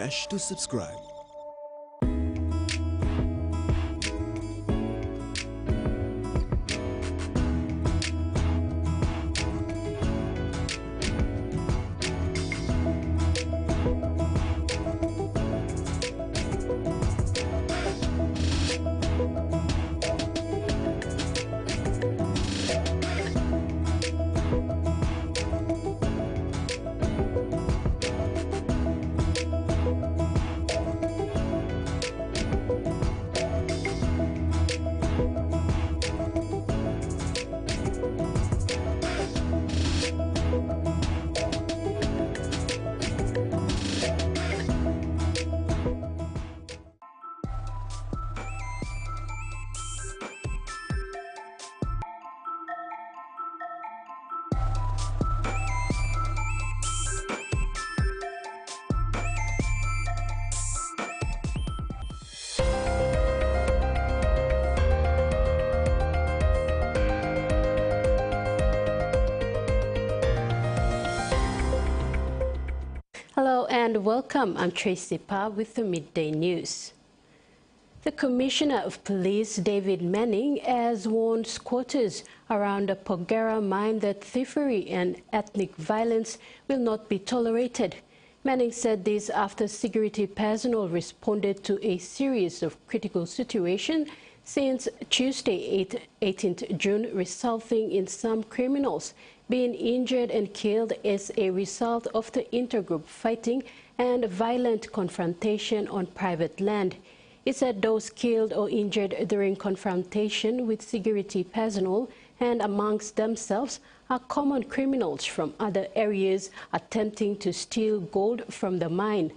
hash to subscribe. Hello and welcome. I'm Tracy Pa with the Midday News. The Commissioner of Police, David Manning, has warned squatters around the Porgera mine that thievery and ethnic violence will not be tolerated. Manning said this after security personnel responded to a series of critical situations since Tuesday, 18th June, resulting in some criminals being injured and killed as a result of the intergroup fighting and violent confrontation on private land. He said those killed or injured during confrontation with security personnel and amongst themselves are common criminals from other areas attempting to steal gold from the mine.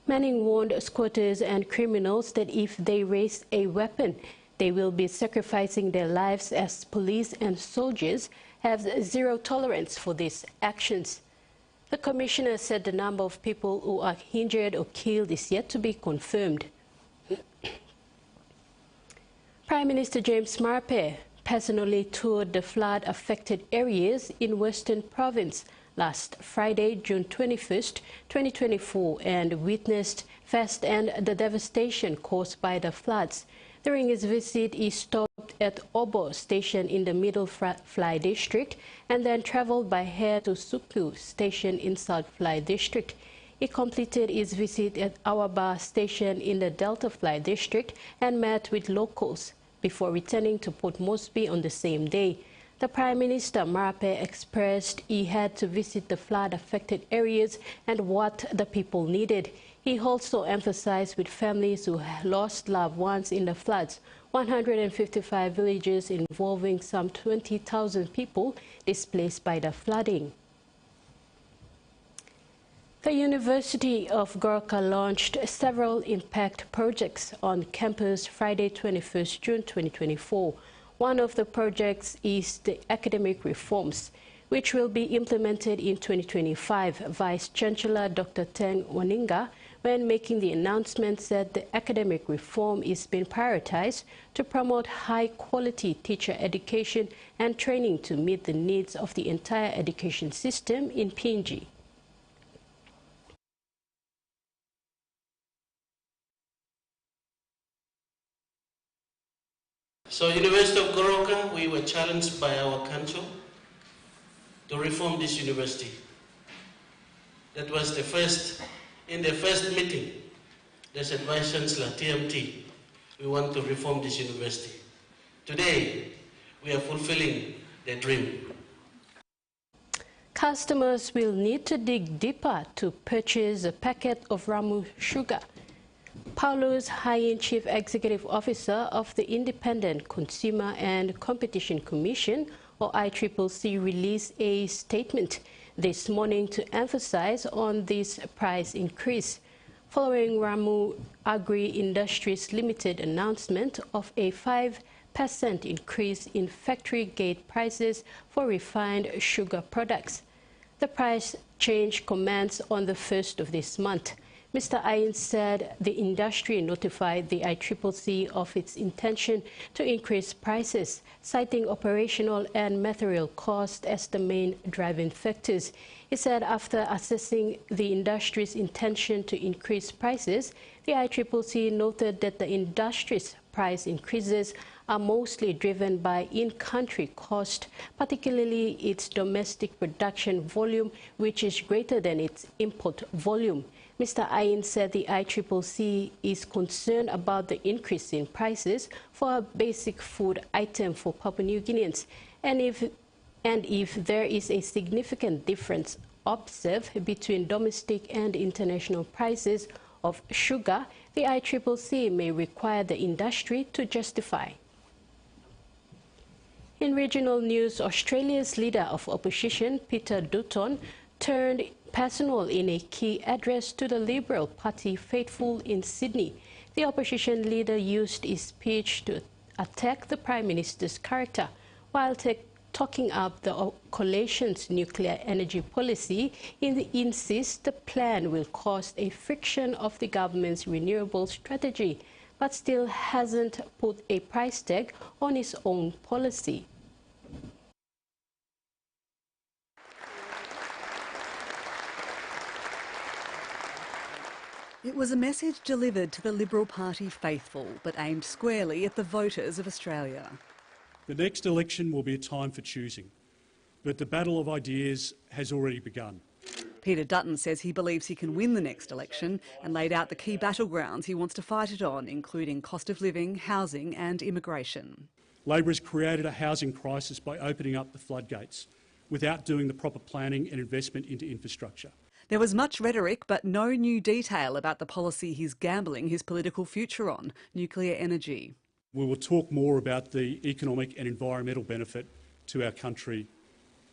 Manning warned squatters and criminals that if they raise a weapon, they will be sacrificing their lives, as police and soldiers have zero tolerance for these actions. The Commissioner said the number of people who are injured or killed is yet to be confirmed. Prime Minister James Marpe personally toured the flood-affected areas in Western Province last Friday, June 21st, 2024, and witnessed firsthand the devastation caused by the floods. During his visit, he stopped at Obo Station in the Middle Fly District and then traveled by air to Suku Station in South Fly District. He completed his visit at Awaba Station in the Delta Fly District and met with locals before returning to Port Moresby on the same day. The Prime Minister Marpe expressed he had to visit the flood-affected areas and what the people needed. He also emphasized with families who lost loved ones in the floods, 155 villages involving some 20,000 people displaced by the flooding. The University of Goroka launched several impact projects on campus Friday, 21st June 2024. One of the projects is the academic reforms, which will be implemented in 2025. Vice Chancellor Dr. Teng Waninga, when making the announcement, said the academic reform is being prioritized to promote high-quality teacher education and training to meet the needs of the entire education system in PNG. So, University of Goroka, we were challenged by our council to reform this university. That was in the first meeting, they said, Vice Chancellor, TMT, we want to reform this university. Today, we are fulfilling the dream. Customers will need to dig deeper to purchase a packet of Ramu sugar. Paulo's Hayin, Chief Executive Officer of the Independent Consumer and Competition Commission, or ICCC, released a statement this morning to emphasize on this price increase, following Ramu Agri Industries Limited announcement of a 5% increase in factory gate prices for refined sugar products. The price change commenced on the 1st of this month. Mr. Ayin said the industry notified the ICCC of its intention to increase prices, citing operational and material costs as the main driving factors. He said after assessing the industry's intention to increase prices, the ICCC noted that the industry's price increases are mostly driven by in-country cost, particularly its domestic production volume, which is greater than its import volume. Mr. Ayin said the ICCC is concerned about the increase in prices for a basic food item for Papua New Guineans, and if there is a significant difference observed between domestic and international prices of sugar, the ICCC may require the industry to justify. In regional news, Australia's leader of opposition, Peter Dutton, turned personal in a key address to the Liberal Party faithful in Sydney. The opposition leader used his speech to attack the Prime Minister's character while talking up the coalition's nuclear energy policy. He insists the plan will cause a friction of the government's renewable strategy, but still hasn't put a price tag on its own policy. It was a message delivered to the Liberal Party faithful, but aimed squarely at the voters of Australia. The next election will be a time for choosing, but the battle of ideas has already begun. Peter Dutton says he believes he can win the next election and laid out the key battlegrounds he wants to fight it on, including cost of living, housing and immigration. Labor has created a housing crisis by opening up the floodgates without doing the proper planning and investment into infrastructure. There was much rhetoric but no new detail about the policy he's gambling his political future on, nuclear energy. We will talk more about the economic and environmental benefit to our country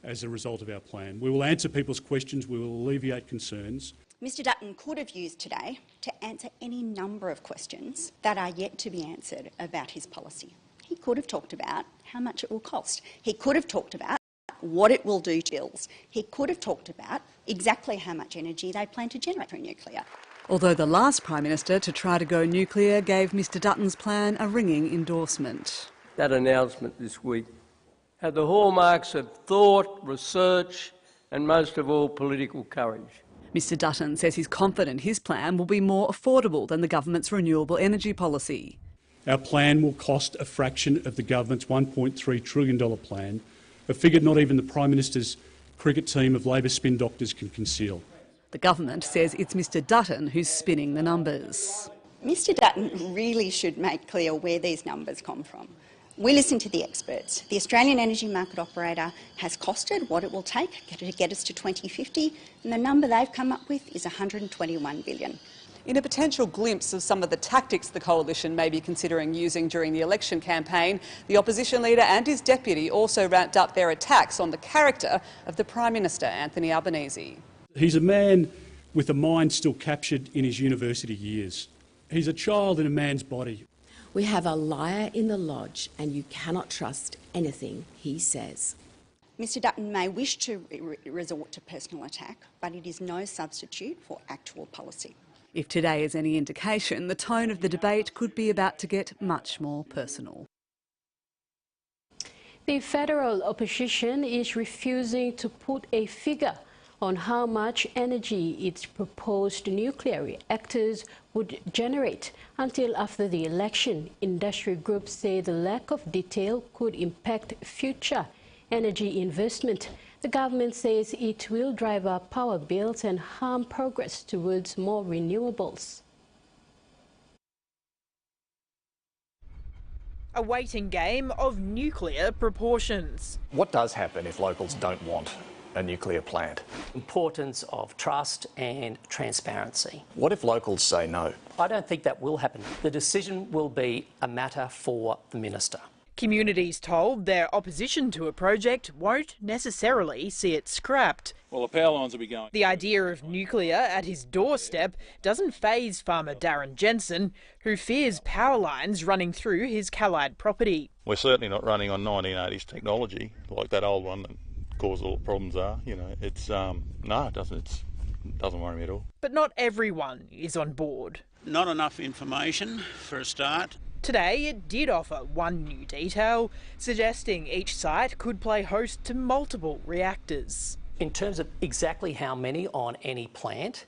as a result of our plan. We will answer people's questions, we will alleviate concerns. Mr Dutton could have used today to answer any number of questions that are yet to be answered about his policy. He could have talked about how much it will cost. He could have talked about what it will do to bills. He could have talked about exactly how much energy they plan to generate through nuclear. Although the last Prime Minister to try to go nuclear gave Mr Dutton's plan a ringing endorsement. That announcement this week had the hallmarks of thought, research and most of all political courage. Mr Dutton says he's confident his plan will be more affordable than the government's renewable energy policy. Our plan will cost a fraction of the government's $1.3 trillion plan, a figure not even the Prime Minister's cricket team of Labor spin doctors can conceal. The government says it's Mr Dutton who's spinning the numbers. Mr Dutton really should make clear where these numbers come from. We listen to the experts. The Australian Energy Market Operator has costed what it will take to get us to 2050, and the number they've come up with is $121 billion. In a potential glimpse of some of the tactics the coalition may be considering using during the election campaign, the opposition leader and his deputy also ramped up their attacks on the character of the Prime Minister, Anthony Albanese. He's a man with a mind still captured in his university years. He's a child in a man's body. We have a liar in the lodge and you cannot trust anything he says. Mr Dutton may wish to resort to personal attack, but it is no substitute for actual policy. If today is any indication, the tone of the debate could be about to get much more personal. The federal opposition is refusing to put a figure on how much energy its proposed nuclear reactors would generate until after the election. Industry groups say the lack of detail could impact future energy investment. The government says it will drive up power bills and harm progress towards more renewables. A waiting game of nuclear proportions. What does happen if locals don't want a nuclear plant? Importance of trust and transparency. What if locals say no? I don't think that will happen. The decision will be a matter for the Minister. Communities told their opposition to a project won't necessarily see it scrapped. Well, the power lines will be going. The idea of nuclear at his doorstep doesn't faze farmer Darren Jensen, who fears power lines running through his Callide property. We're certainly not running on 1980s technology like that old one that caused all the problems are. You know, it's no, it doesn't. Doesn't worry me at all. But not everyone is on board. Not enough information for a start. Today, it did offer one new detail, suggesting each site could play host to multiple reactors. In terms of exactly how many on any plant,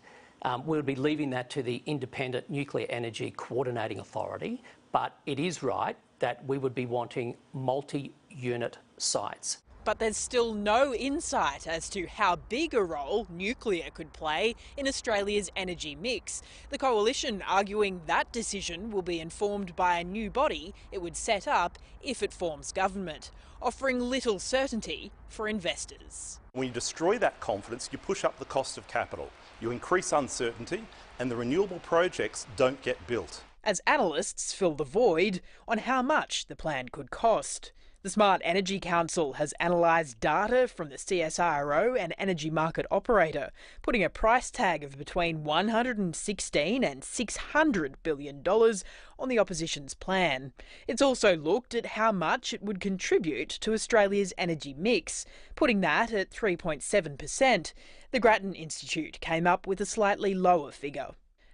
we'll be leaving that to the Independent Nuclear Energy Coordinating Authority, but it is right that we would be wanting multi-unit sites. But there's still no insight as to how big a role nuclear could play in Australia's energy mix. The Coalition arguing that decision will be informed by a new body it would set up if it forms government, offering little certainty for investors. When you destroy that confidence, you push up the cost of capital, you increase uncertainty, and the renewable projects don't get built. As analysts fill the void on how much the plan could cost. The Smart Energy Council has analysed data from the CSIRO and Energy Market Operator, putting a price tag of between $116 and $600 billion on the opposition's plan. It's also looked at how much it would contribute to Australia's energy mix, putting that at 3.7%. The Grattan Institute came up with a slightly lower figure.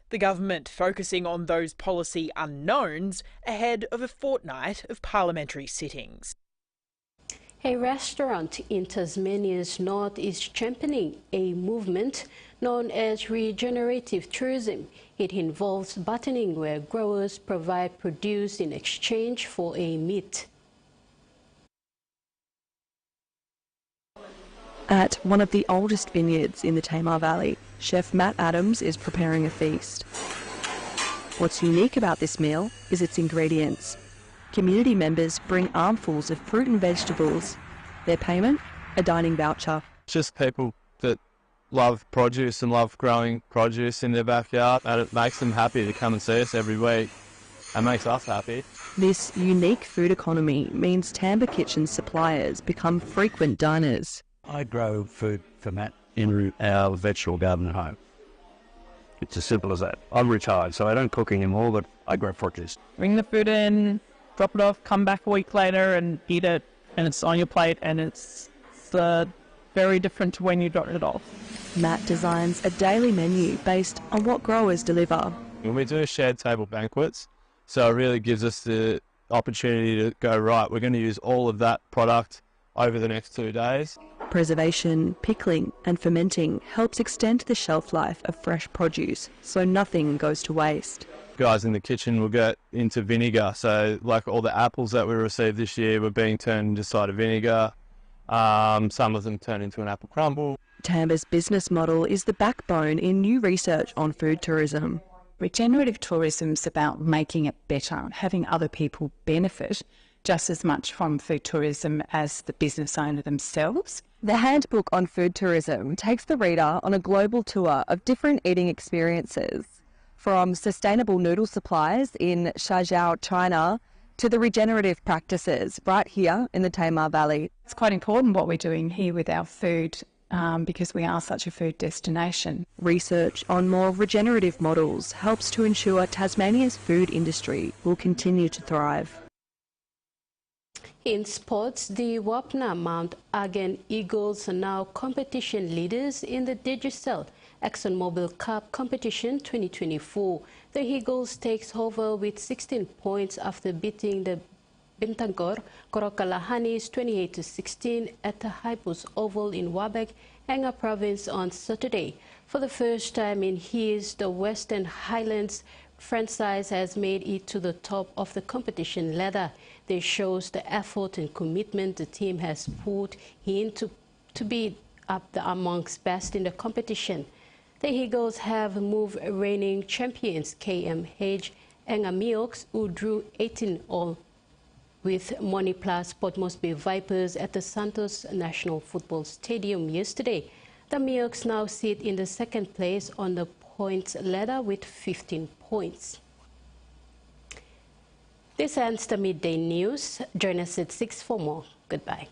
The government focusing on those policy unknowns ahead of a fortnight of parliamentary sittings. A restaurant in Tasmania's north is championing a movement known as regenerative tourism. It involves bartering, where growers provide produce in exchange for a meat. At one of the oldest vineyards in the Tamar Valley, Chef Matt Adams is preparing a feast. What's unique about this meal is its ingredients. Community members bring armfuls of fruit and vegetables. Their payment? A dining voucher. Just people that love produce and love growing produce in their backyard, and it makes them happy to come and see us every week. It makes us happy. This unique food economy means Tampa Kitchen suppliers become frequent diners. I grow food for Matt in our vegetable garden at home. It's as simple as that. I'm retired, so I don't cook anymore, but I grow produce. Bring the food in, drop it off, come back a week later and eat it, and it's on your plate, and it's very different to when you dropped it off. Matt designs a daily menu based on what growers deliver. When we do shared table banquets, so it really gives us the opportunity to go, right, we're going to use all of that product over the next 2 days. Preservation, pickling and fermenting helps extend the shelf life of fresh produce, so nothing goes to waste. Guys in the kitchen will get into vinegar, so like all the apples that we received this year were being turned into cider vinegar. Some of them turn into an apple crumble. Tamba's business model is the backbone in new research on food tourism. Regenerative tourism is about making it better, having other people benefit just as much from food tourism as the business owner themselves. The handbook on food tourism takes the reader on a global tour of different eating experiences, from sustainable noodle supplies in Shenzhou, China, to the regenerative practices right here in the Tamar Valley. It's quite important what we're doing here with our food because we are such a food destination. Research on more regenerative models helps to ensure Tasmania's food industry will continue to thrive. In sports, the Wapna Mount Again Eagles are now competition leaders in the Digicel ExxonMobil Cup Competition 2024. The Eagles takes over with 16 points after beating the Bintangor Goroka Lahanis 28-16 at the Haipus Oval in Wabek, Enga Province on Saturday. For the first time in years, the Western Highlands franchise has made it to the top of the competition ladder. This shows the effort and commitment the team has put in to be up amongst best in the competition. The Eagles have moved reigning champions KMH and Amiox, who drew 18-all with Money Plus Port Moresby Vipers at the Santos National Football Stadium yesterday. The Amiox now sit in the second place on the points ladder with 15 points. This ends the midday news. Join us at 6 for more. Goodbye.